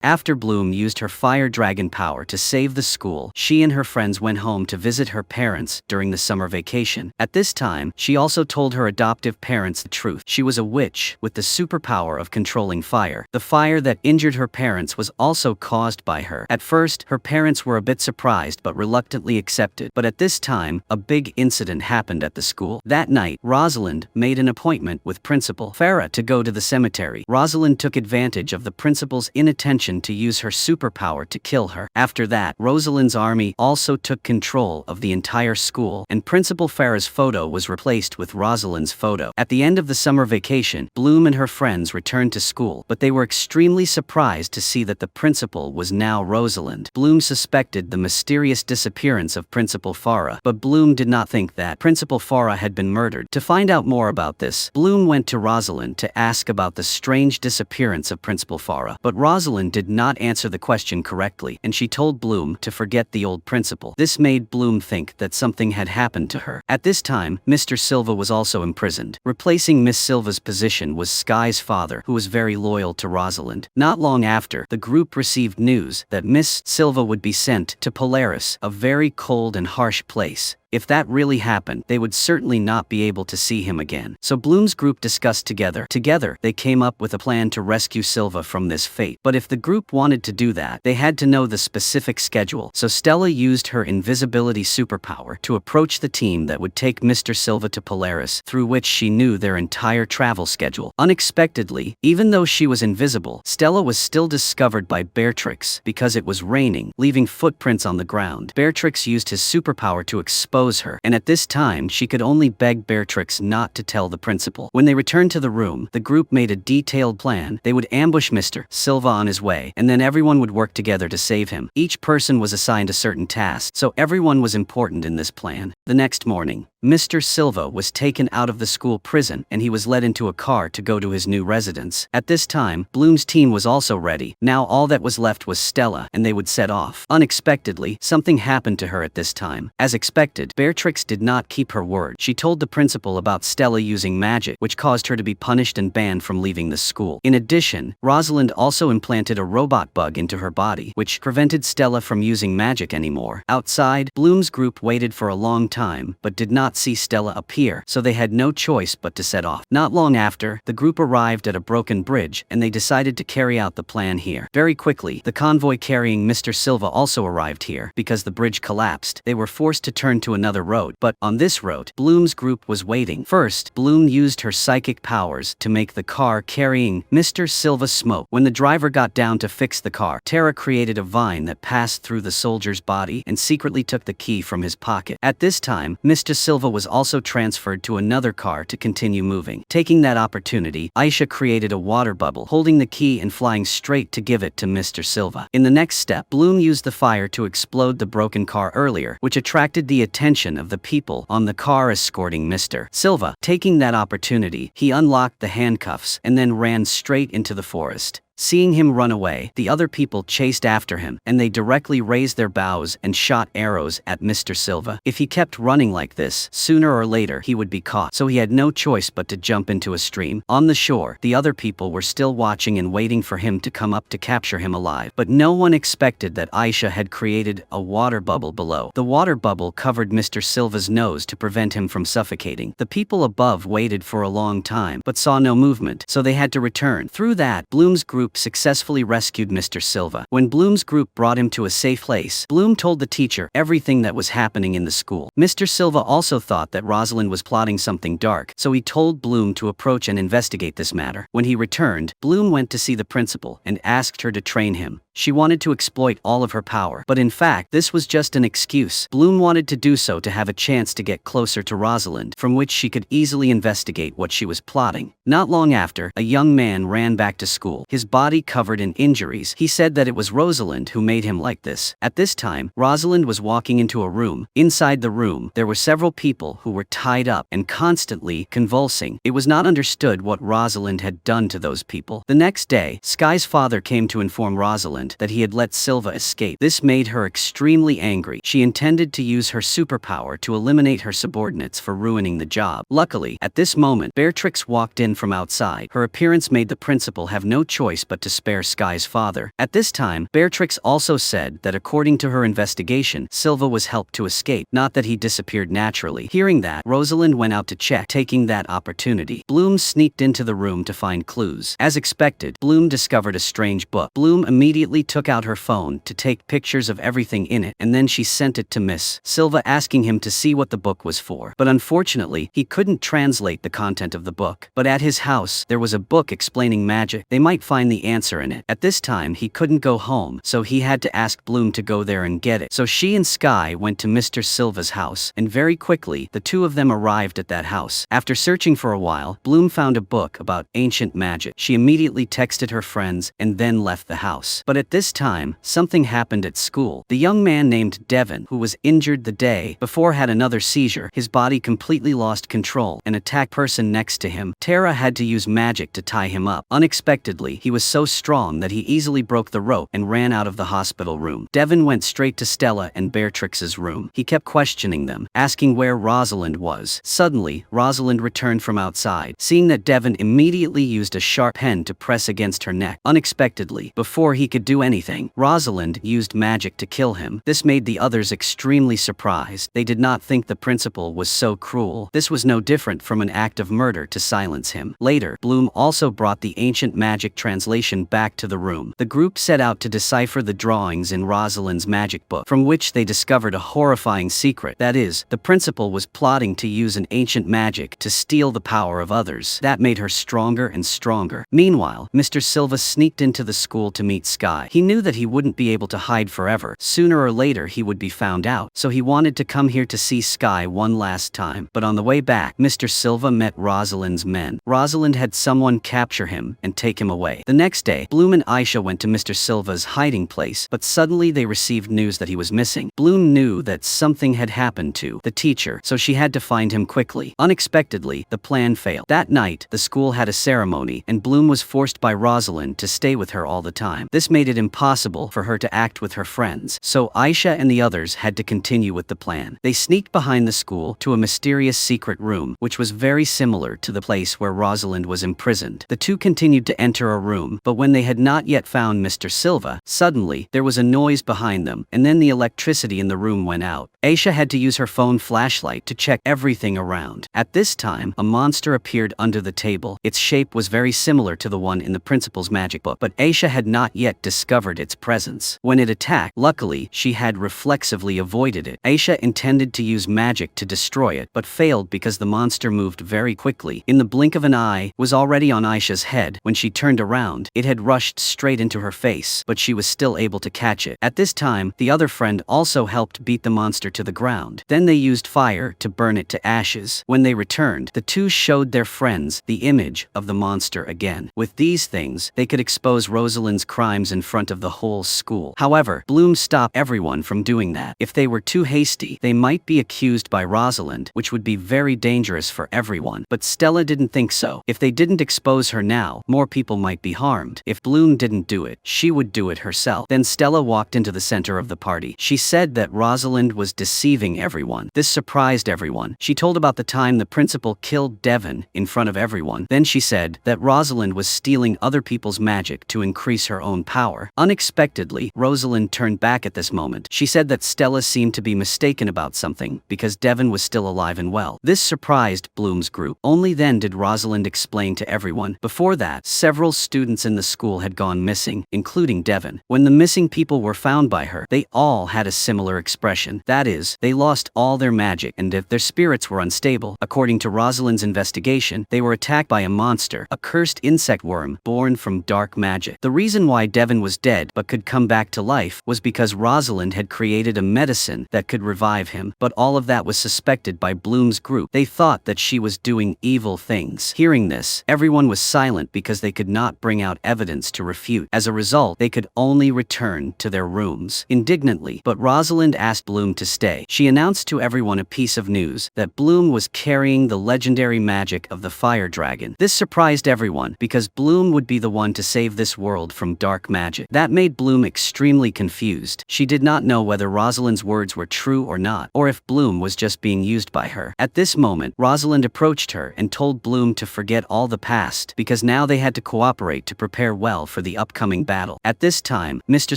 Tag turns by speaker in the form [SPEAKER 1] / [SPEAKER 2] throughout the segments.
[SPEAKER 1] After Bloom used her fire dragon power to save the school, she and her friends went home to visit her parents during the summer vacation. At this time, she also told her adoptive parents the truth. She was a witch with the superpower of controlling fire. The fire that injured her parents was also caused by her. At first, her parents were a bit surprised but reluctantly accepted. But at this time, a big incident happened at the school. That night, Rosalind made an appointment with Principal Farah to go to the cemetery. Rosalind took advantage of the principal's inattention to use her superpower to kill her. After that, Rosalind's army also took control of the entire school, and Principal Farah's photo was replaced with Rosalind's photo. At the end of the summer vacation, Bloom and her friends returned to school, but they were extremely surprised to see that the principal was now Rosalind. Bloom suspected the mysterious disappearance of Principal Farah, but Bloom did not think that Principal Farah had been murdered. To find out more about this, Bloom went to Rosalind to ask about the strange disappearance of Principal Farah, but Rosalind did not answer the question correctly, and she told Bloom to forget the old principal. This made Bloom think that something had happened to her. At this time, Mr. Silva was also imprisoned. Replacing Miss Silva's position was Sky's father, who was very loyal to Rosalind. Not long after, the group received news that Miss Silva would be sent to Polaris, a very cold and harsh place. If that really happened, they would certainly not be able to see him again. So Bloom's group discussed together. Together, they came up with a plan to rescue Silva from this fate. But if the group wanted to do that, they had to know the specific schedule. So Stella used her invisibility superpower to approach the team that would take Mr. Silva to Polaris, through which she knew their entire travel schedule. Unexpectedly, even though she was invisible, Stella was still discovered by Beatrix because it was raining, leaving footprints on the ground. Beatrix used his superpower to expose her, and at this time she could only beg Beatrix not to tell the principal. When they returned to the room, the group made a detailed plan. They would ambush Mr. Silva on his way, and then everyone would work together to save him. Each person was assigned a certain task, so everyone was important in this plan. The next morning, Mr. Silva was taken out of the school prison, and he was led into a car to go to his new residence. At this time, Bloom's team was also ready. Now all that was left was Stella, and they would set off. Unexpectedly, something happened to her at this time. As expected, Beatrix did not keep her word. She told the principal about Stella using magic, which caused her to be punished and banned from leaving the school. In addition, Rosalind also implanted a robot bug into her body, which prevented Stella from using magic anymore. Outside, Bloom's group waited for a long time, but did not see Stella appear, so they had no choice but to set off. Not long after, the group arrived at a broken bridge, and they decided to carry out the plan here. Very quickly, the convoy carrying Mr. Silva also arrived here. Because the bridge collapsed, they were forced to turn to another road, but on this road, Bloom's group was waiting. First, Bloom used her psychic powers to make the car carrying Mr. Silva smoke. When the driver got down to fix the car, Tara created a vine that passed through the soldier's body and secretly took the key from his pocket. At this time, Mr. Silva was also transferred to another car to continue moving. Taking that opportunity, Aisha created a water bubble, holding the key and flying straight to give it to Mr. Silva. In the next step, Bloom used the fire to explode the broken car earlier, which attracted the attention of the people on the car escorting Mr. Silva. Taking that opportunity, he unlocked the handcuffs and then ran straight into the forest. Seeing him run away, the other people chased after him, and they directly raised their bows and shot arrows at Mr. Silva. If he kept running like this, sooner or later he would be caught, so he had no choice but to jump into a stream. On the shore, the other people were still watching and waiting for him to come up to capture him alive, but no one expected that Aisha had created a water bubble below. The water bubble covered Mr. Silva's nose to prevent him from suffocating. The people above waited for a long time, but saw no movement, so they had to return. Through that, Bloom's group successfully rescued Mr. Silva. When Bloom's group brought him to a safe place, Bloom told the teacher everything that was happening in the school. Mr. Silva also thought that Rosalind was plotting something dark, so he told Bloom to approach and investigate this matter. When he returned, Bloom went to see the principal and asked her to train him. She wanted to exploit all of her power, but in fact, this was just an excuse. Bloom wanted to do so to have a chance to get closer to Rosalind, from which she could easily investigate what she was plotting. Not long after, a young man ran back to school, his body covered in injuries. He said that it was Rosalind who made him like this. At this time, Rosalind was walking into a room. Inside the room, there were several people who were tied up and constantly convulsing. It was not understood what Rosalind had done to those people. The next day, Sky's father came to inform Rosalind Rosalind that he had let Silva escape. This made her extremely angry. She intended to use her superpower to eliminate her subordinates for ruining the job. Luckily, at this moment, Beatrix walked in from outside. Her appearance made the principal have no choice but to spare Sky's father. At this time, Beatrix also said that according to her investigation, Silva was helped to escape, not that he disappeared naturally. Hearing that, Rosalind went out to check, taking that opportunity. Bloom sneaked into the room to find clues. As expected, Bloom discovered a strange book. Bloom immediately took out her phone to take pictures of everything in it, and then she sent it to Miss Silva asking him to see what the book was for. But unfortunately, he couldn't translate the content of the book. But at his house, there was a book explaining magic. They might find the answer in it. At this time, he couldn't go home, so he had to ask Bloom to go there and get it. So she and Sky went to Mr. Silva's house, and very quickly, the two of them arrived at that house. After searching for a while, Bloom found a book about ancient magic. She immediately texted her friends and then left the house. But at this time, something happened at school. The young man named Devin, who was injured the day before, had another seizure. His body completely lost control and attacked the person next to him. Tara had to use magic to tie him up. Unexpectedly, he was so strong that he easily broke the rope and ran out of the hospital room. Devin went straight to Stella and Beatrix's room. He kept questioning them, asking where Rosalind was. Suddenly, Rosalind returned from outside. Seeing that, Devin immediately used a sharp pen to press against her neck. Unexpectedly, before he could do anything, Rosalind used magic to kill him. This made the others extremely surprised. They did not think the principal was so cruel. This was no different from an act of murder to silence him. Later, Bloom also brought the ancient magic translation back to the room. The group set out to decipher the drawings in Rosalind's magic book, from which they discovered a horrifying secret. That is, the principal was plotting to use an ancient magic to steal the power of others. That made her stronger and stronger. Meanwhile, Mr. Silva sneaked into the school to meet Sky. He knew that he wouldn't be able to hide forever. Sooner or later he would be found out, so he wanted to come here to see Sky one last time. But on the way back, Mr. Silva met Rosalind's men. Rosalind had someone capture him and take him away. The next day, Bloom and Aisha went to Mr. Silva's hiding place, but suddenly they received news that he was missing. Bloom knew that something had happened to the teacher, so she had to find him quickly. Unexpectedly, the plan failed. That night, the school had a ceremony, and Bloom was forced by Rosalind to stay with her all the time. This made it impossible for her to act with her friends, so Aisha and the others had to continue with the plan. They sneaked behind the school to a mysterious secret room, which was very similar to the place where Rosalind was imprisoned. The two continued to enter a room, but when they had not yet found Mr. Silva, suddenly, there was a noise behind them, and then the electricity in the room went out. Aisha had to use her phone flashlight to check everything around. At this time, a monster appeared under the table. Its shape was very similar to the one in the principal's magic book, but Aisha had not yet discovered its presence. When it attacked, luckily, she had reflexively avoided it. Aisha intended to use magic to destroy it, but failed because the monster moved very quickly. In the blink of an eye, was already on Aisha's head. When she turned around, it had rushed straight into her face, but she was still able to catch it. At this time, the other friend also helped beat the monster to the ground. Then they used fire to burn it to ashes. When they returned, the two showed their friends the image of the monster again. With these things, they could expose Rosalind's crimes in front of the whole school. However, Bloom stopped everyone from doing that. If they were too hasty, they might be accused by Rosalind, which would be very dangerous for everyone. But Stella didn't think so. If they didn't expose her now, more people might be harmed. If Bloom didn't do it, she would do it herself. Then Stella walked into the center of the party. She said that Rosalind was deceiving everyone. This surprised everyone. She told about the time the principal killed Devin in front of everyone. Then she said that Rosalind was stealing other people's magic to increase her own power. Unexpectedly, Rosalind turned back at this moment. She said that Stella seemed to be mistaken about something because Devin was still alive and well. This surprised Bloom's group. Only then did Rosalind explain to everyone. Before that, several students in the school had gone missing, including Devin. When the missing people were found by her, they all had a similar expression. That is, they lost all their magic, and if their spirits were unstable, according to Rosalind's investigation, they were attacked by a monster, a cursed insect worm born from dark magic. The reason why Devin was dead but could come back to life was because Rosalind had created a medicine that could revive him, but all of that was suspected by Bloom's group. They thought that she was doing evil things. Hearing this, everyone was silent because they could not bring out evidence to refute. As a result, they could only return to their rooms indignantly, but Rosalind asked Bloom to stay day, she announced to everyone a piece of news that Bloom was carrying the legendary magic of the fire dragon. This surprised everyone because Bloom would be the one to save this world from dark magic. That made Bloom extremely confused. She did not know whether Rosalind's words were true or not, or if Bloom was just being used by her. At this moment, Rosalind approached her and told Bloom to forget all the past because now they had to cooperate to prepare well for the upcoming battle. At this time, Mr.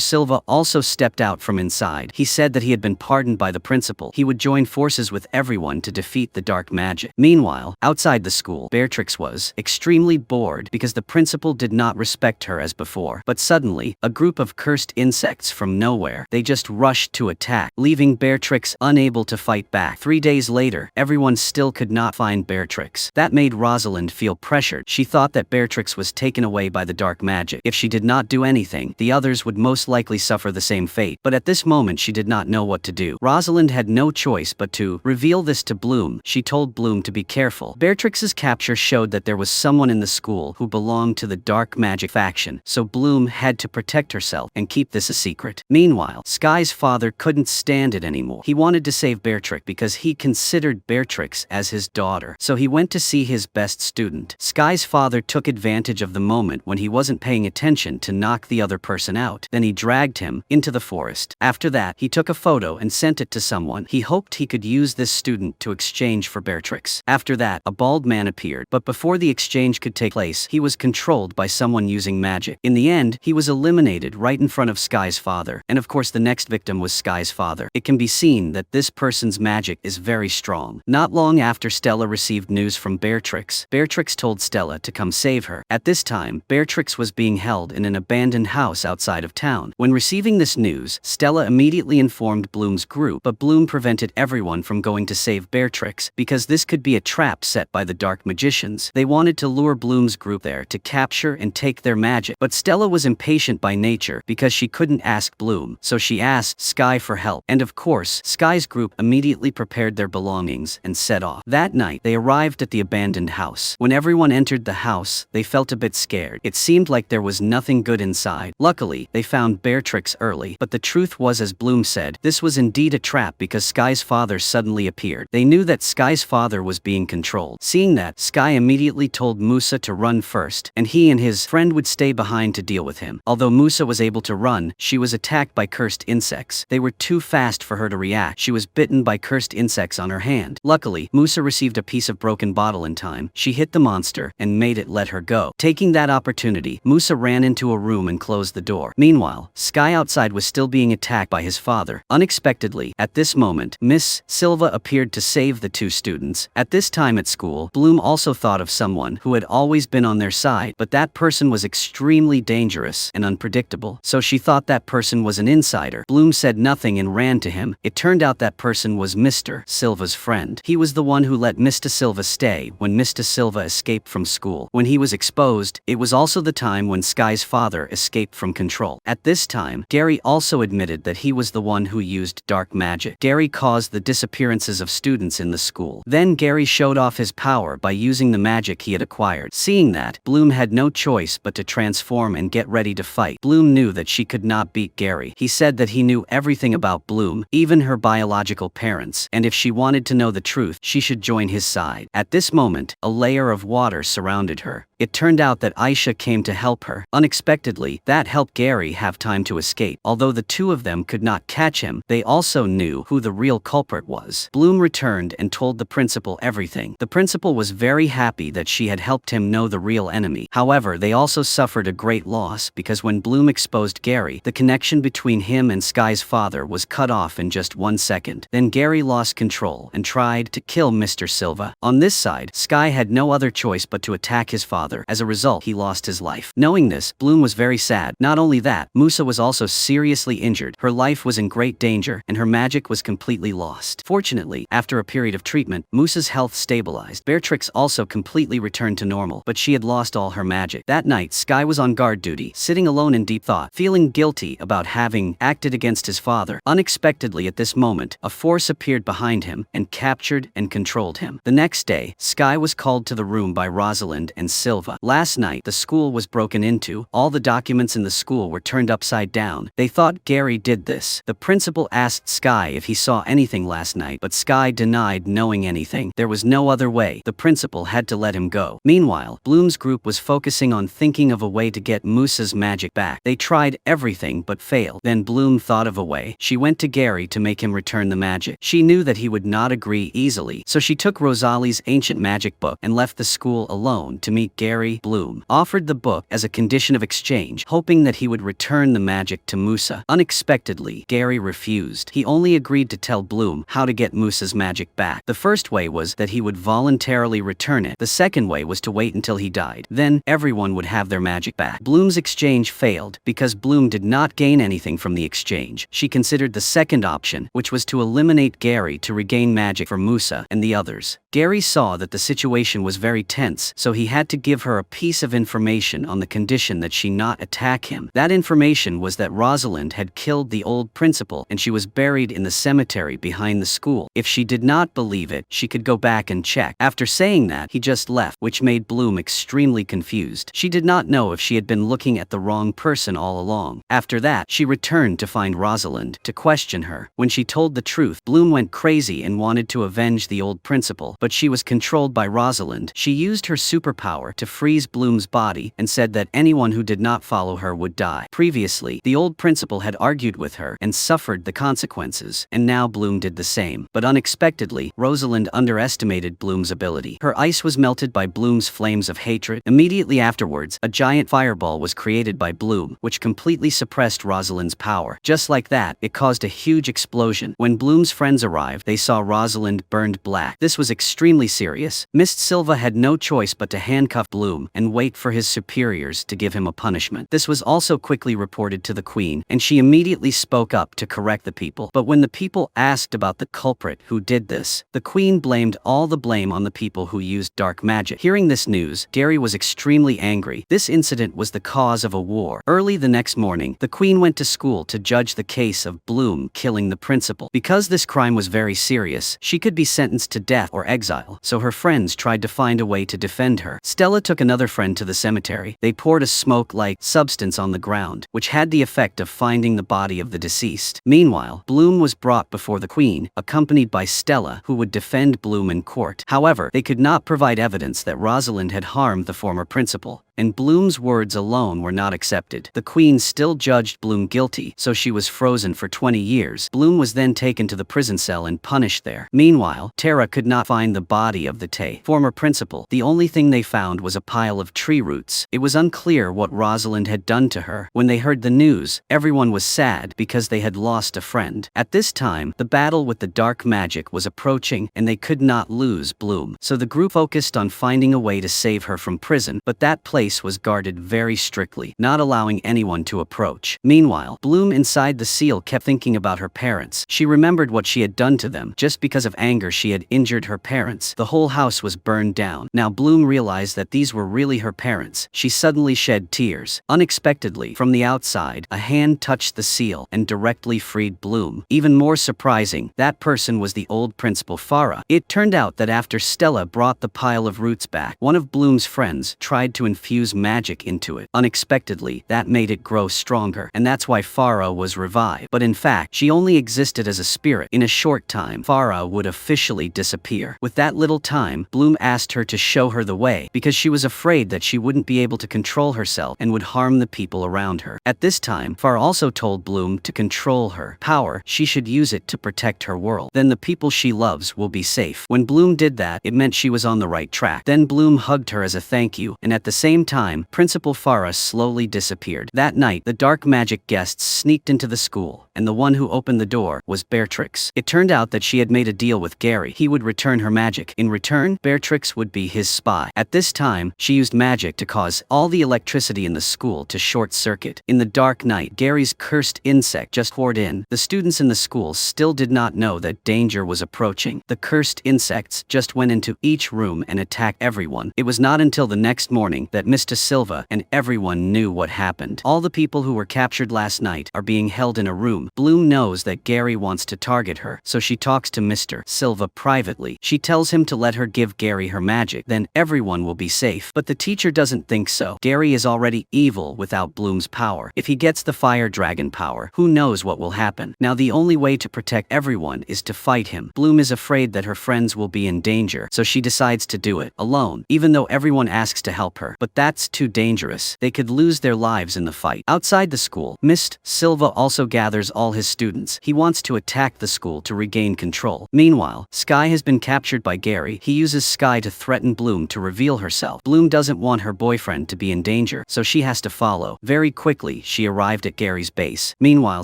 [SPEAKER 1] Silva also stepped out from inside. He said that he had been pardoned by the principal. He would join forces with everyone to defeat the dark magic. Meanwhile, outside the school, Beatrix was extremely bored because the principal did not respect her as before. But suddenly, a group of cursed insects from nowhere, they just rushed to attack, leaving Beatrix unable to fight back. 3 days later, everyone still could not find Beatrix. That made Rosalind feel pressured. She thought that Beatrix was taken away by the dark magic. If she did not do anything, the others would most likely suffer the same fate. But at this moment she did not know what to do. Rosalind had no choice but to reveal this to Bloom. She told Bloom to be careful. Beatrix's capture showed that there was someone in the school who belonged to the dark magic faction, so Bloom had to protect herself and keep this a secret. Meanwhile, Sky's father couldn't stand it anymore. He wanted to save Beatrix because he considered Beatrix as his daughter, so he went to see his best student. Sky's father took advantage of the moment when he wasn't paying attention to knock the other person out. Then he dragged him into the forest. After that, he took a photo and sent it to someone. He hoped he could use this student to exchange for Beatrix. After that, a bald man appeared, but before the exchange could take place, he was controlled by someone using magic. In the end, he was eliminated right in front of Sky's father, and of course the next victim was Sky's father. It can be seen that this person's magic is very strong. Not long after Stella received news from Beatrix, Beatrix told Stella to come save her. At this time, Beatrix was being held in an abandoned house outside of town. When receiving this news, Stella immediately informed Bloom's group, but Bloom prevented everyone from going to save Beatrix because this could be a trap set by the dark magicians. They wanted to lure Bloom's group there to capture and take their magic, but Stella was impatient by nature because she couldn't ask Bloom, so she asked Sky for help. And of course, Sky's group immediately prepared their belongings and set off. That night, they arrived at the abandoned house. When everyone entered the house, they felt a bit scared. It seemed like there was nothing good inside. Luckily, they found Beatrix early, but the truth was, as Bloom said, this was indeed a trap because Sky's father suddenly appeared. They knew that Sky's father was being controlled. Seeing that, Sky immediately told Musa to run first, and he and his friend would stay behind to deal with him. Although Musa was able to run, she was attacked by cursed insects. They were too fast for her to react. She was bitten by cursed insects on her hand. Luckily, Musa received a piece of broken bottle in time. She hit the monster and made it let her go. Taking that opportunity, Musa ran into a room and closed the door. Meanwhile, Sky outside was still being attacked by his father. Unexpectedly, at this moment, Miss Silva appeared to save the two students. At this time at school, Bloom also thought of someone who had always been on their side, but that person was extremely dangerous and unpredictable, so she thought that person was an insider. Bloom said nothing and ran to him. It turned out that person was Mr. Silva's friend. He was the one who let Mr. Silva stay when Mr. Silva escaped from school. When he was exposed, it was also the time when Sky's father escaped from control. At this time, Gary also admitted that he was the one who used dark magic. Gary caused the disappearances of students in the school. Then Gary showed off his power by using the magic he had acquired. Seeing that, Bloom had no choice but to transform and get ready to fight. Bloom knew that she could not beat Gary. He said that he knew everything about Bloom, even her biological parents, and if she wanted to know the truth, she should join his side. At this moment, a layer of water surrounded her. It turned out that Aisha came to help her. Unexpectedly, that helped Gary have time to escape. Although the two of them could not catch him, they also knew who the real culprit was. Bloom returned and told the principal everything. The principal was very happy that she had helped him know the real enemy. However, they also suffered a great loss because when Bloom exposed Gary, the connection between him and Sky's father was cut off in just 1 second. Then Gary lost control and tried to kill Mr. Silva. On this side, Sky had no other choice but to attack his father. As a result, he lost his life. Knowing this, Bloom was very sad. Not only that, Musa was also seriously injured. Her life was in great danger, and her magic was completely lost. Fortunately, after a period of treatment, Musa's health stabilized. Beatrix also completely returned to normal, but she had lost all her magic. That night, Sky was on guard duty, sitting alone in deep thought, feeling guilty about having acted against his father. Unexpectedly at this moment, a force appeared behind him and captured and controlled him. The next day, Sky was called to the room by Rosalind and Silva. Silva. Last night, the school was broken into. All the documents in the school were turned upside down. They thought Gary did this. The principal asked Sky if he saw anything last night, but Sky denied knowing anything. There was no other way. The principal had to let him go. Meanwhile, Bloom's group was focusing on thinking of a way to get Musa's magic back. They tried everything but failed. Then Bloom thought of a way. She went to Gary to make him return the magic. She knew that he would not agree easily, so she took Rosalie's ancient magic book and left the school alone to meet Gary. Bloom offered the book as a condition of exchange, hoping that he would return the magic to Musa. Unexpectedly, Gary refused. He only agreed to tell Bloom how to get Musa's magic back. The first way was that he would voluntarily return it. The second way was to wait until he died. Then, everyone would have their magic back. Bloom's exchange failed because Bloom did not gain anything from the exchange. She considered the second option, which was to eliminate Gary to regain magic for Musa and the others. Gary saw that the situation was very tense, so he had to give her a piece of information on the condition that she not attack him. That information was that Rosalind had killed the old principal and she was buried in the cemetery behind the school. If she did not believe it, she could go back and check. After saying that, he just left, which made Bloom extremely confused. She did not know if she had been looking at the wrong person all along. After that, she returned to find Rosalind to question her. When she told the truth, Bloom went crazy and wanted to avenge the old principal, but she was controlled by Rosalind. She used her superpower to freeze Bloom's body and said that anyone who did not follow her would die. Previously, the old principal had argued with her and suffered the consequences, and now Bloom did the same. But unexpectedly, Rosalind underestimated Bloom's ability. Her ice was melted by Bloom's flames of hatred. Immediately afterwards, a giant fireball was created by Bloom, which completely suppressed Rosalind's power. Just like that, it caused a huge explosion. When Bloom's friends arrived, they saw Rosalind burned black. This was extremely serious. Mist Silva had no choice but to handcuff Bloom and wait for his superiors to give him a punishment. This was also quickly reported to the Queen, and she immediately spoke up to correct the people. But when the people asked about the culprit who did this, the Queen blamed all the blame on the people who used dark magic. Hearing this news, Gary was extremely angry. This incident was the cause of a war. Early the next morning, the Queen went to school to judge the case of Bloom killing the principal. Because this crime was very serious, she could be sentenced to death or exile, so her friends tried to find a way to defend her. Stella took another friend to the cemetery. They poured a smoke-like substance on the ground, which had the effect of finding the body of the deceased. Meanwhile, Bloom was brought before the Queen, accompanied by Stella, who would defend Bloom in court. However, they could not provide evidence that Rosalind had harmed the former principal, and Bloom's words alone were not accepted. The Queen still judged Bloom guilty, so she was frozen for 20 years. Bloom was then taken to the prison cell and punished there. Meanwhile, Tara could not find the body of the former principal. The only thing they found was a pile of tree roots. It was unclear what Rosalind had done to her. When they heard the news, everyone was sad because they had lost a friend. At this time, the battle with the dark magic was approaching, and they could not lose Bloom. So the group focused on finding a way to save her from prison, but that place was guarded very strictly, not allowing anyone to approach. Meanwhile, Bloom inside the seal kept thinking about her parents. She remembered what she had done to them. Just because of anger, she had injured her parents. The whole house was burned down. Now Bloom realized that these were really her parents. She suddenly shed tears. Unexpectedly, from the outside, a hand touched the seal and directly freed Bloom. Even more surprising, that person was the old principal Farah. It turned out that after Stella brought the pile of roots back, one of Bloom's friends tried to infuse magic into it. Unexpectedly, that made it grow stronger, and that's why Farah was revived. But in fact, she only existed as a spirit. In a short time, Farah would officially disappear. With that little time, Bloom asked her to show her the way, because she was afraid that she wouldn't be able to control herself and would harm the people around her. At this time, Farah also told Bloom to control her power. She should use it to protect her world. Then the people she loves will be safe. When Bloom did that, it meant she was on the right track. Then Bloom hugged her as a thank you, and at the same time, Principal Farah slowly disappeared. That night, the dark magic guests sneaked into the school, and the one who opened the door was Beatrix. It turned out that she had made a deal with Gary. He would return her magic. In return, Beatrix would be his spy. At this time, she used magic to cause all the electricity in the school to short circuit. In the dark night, Gary's cursed insect just poured in. The students in the school still did not know that danger was approaching. The cursed insects just went into each room and attacked everyone. It was not until the next morning that Mr. Silva, and everyone knew what happened. All the people who were captured last night are being held in a room. Bloom knows that Gary wants to target her, so she talks to Mr. Silva privately. She tells him to let her give Gary her magic, then everyone will be safe. But the teacher doesn't think so. Gary is already evil without Bloom's power. If he gets the fire dragon power, who knows what will happen. Now the only way to protect everyone is to fight him. Bloom is afraid that her friends will be in danger, so she decides to do it alone, even though everyone asks to help her. But that's too dangerous. They could lose their lives in the fight. Outside the school, Mr. Silva also gathers all his students. He wants to attack the school to regain control. Meanwhile, Sky has been captured by Gary. He uses Sky to threaten Bloom to reveal herself. Bloom doesn't want her boyfriend to be in danger, so she has to follow. Very quickly, she arrived at Gary's base. Meanwhile,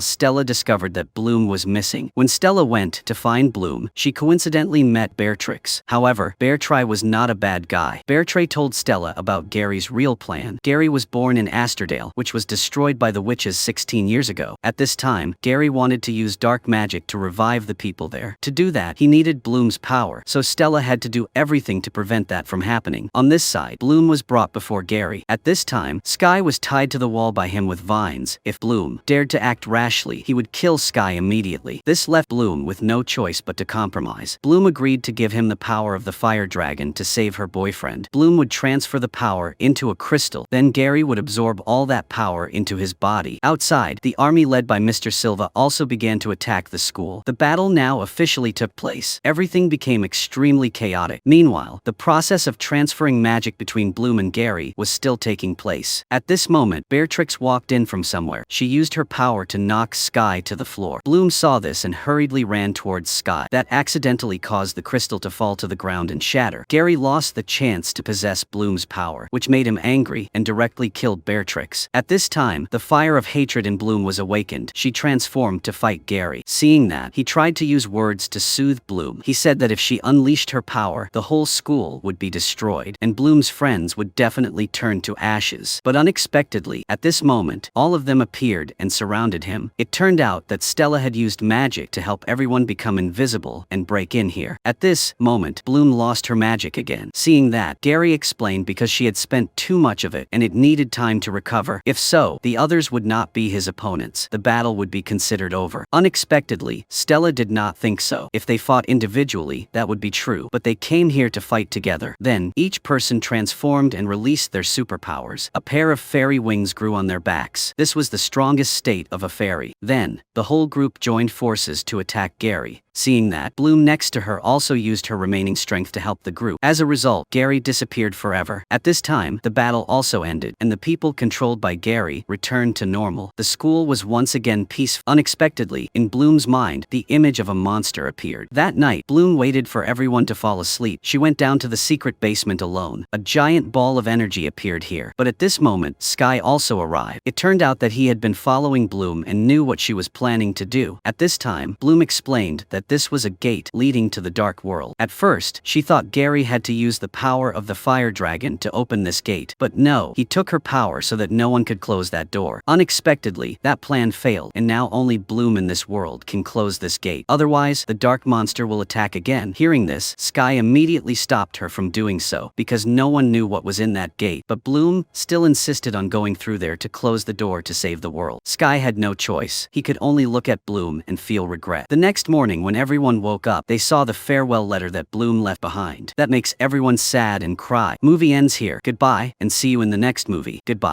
[SPEAKER 1] Stella discovered that Bloom was missing. When Stella went to find Bloom, she coincidentally met Beatrix. However, Beatrix was not a bad guy. Beatrix told Stella about Gary's real plan. Gary was born in Asterdale, which was destroyed by the witches 16 years ago. At this time, Gary wanted to use dark magic to revive the people there. To do that, he needed Bloom's power, so Stella had to do everything to prevent that from happening. On this side, Bloom was brought before Gary. At this time, Sky was tied to the wall by him with vines. If Bloom dared to act rashly, he would kill Sky immediately. This left Bloom with no choice but to compromise. Bloom agreed to give him the power of the fire dragon to save her boyfriend. Bloom would transfer the power into a crystal, then Gary would absorb all that power into his body. Outside, the army led by Mr. Silva also began to attack the school. The battle now officially took place. Everything became extremely chaotic. Meanwhile, the process of transferring magic between Bloom and Gary was still taking place. At this moment, Beatrix walked in from somewhere. She used her power to knock Sky to the floor. Bloom saw this and hurriedly ran towards Sky. That accidentally caused the crystal to fall to the ground and shatter. Gary lost the chance to possess Bloom's power, which made him angry and directly killed Beatrix. At this time, the fire of hatred in Bloom was awakened. She transformed to fight Gary. Seeing that, he tried to use words to soothe Bloom. He said that if she unleashed her power, the whole school would be destroyed, and Bloom's friends would definitely turn to ashes. But unexpectedly, at this moment, all of them appeared and surrounded him. It turned out that Stella had used magic to help everyone become invisible and break in here. At this moment, Bloom lost her magic again. Seeing that, Gary explained because she had spent too much of it and it needed time to recover. If so, the others would not be his opponents. The battle would be considered over. Unexpectedly, Stella did not think so. If they fought individually, that would be true, but they came here to fight together. Then, each person transformed and released their superpowers. A pair of fairy wings grew on their backs. This was the strongest state of a fairy. Then, the whole group joined forces to attack Gary. Seeing that, Bloom next to her also used her remaining strength to help the group. As a result, Gary disappeared forever. At this time, the battle also ended, and the people controlled by Gary returned to normal. The school was once again peaceful. Unexpectedly, in Bloom's mind, the image of a monster appeared. That night, Bloom waited for everyone to fall asleep. She went down to the secret basement alone. A giant ball of energy appeared here. But at this moment, Sky also arrived. It turned out that he had been following Bloom and knew what she was planning to do. At this time, Bloom explained that this was a gate leading to the dark world. At first, she thought Gary had to use the power of the fire dragon to open this gate. But no, he took her power so that no one could close that door. Unexpectedly, that plan failed, and now only Bloom in this world can close this gate. Otherwise, the dark monster will attack again. Hearing this, Sky immediately stopped her from doing so, because no one knew what was in that gate. But Bloom still insisted on going through there to close the door to save the world. Sky had no choice. He could only look at Bloom and feel regret. The next morning, when everyone woke up, they saw the farewell letter that Bloom left behind. That makes everyone sad and cry. Movie ends here. Goodbye, and see you in the next movie. Goodbye.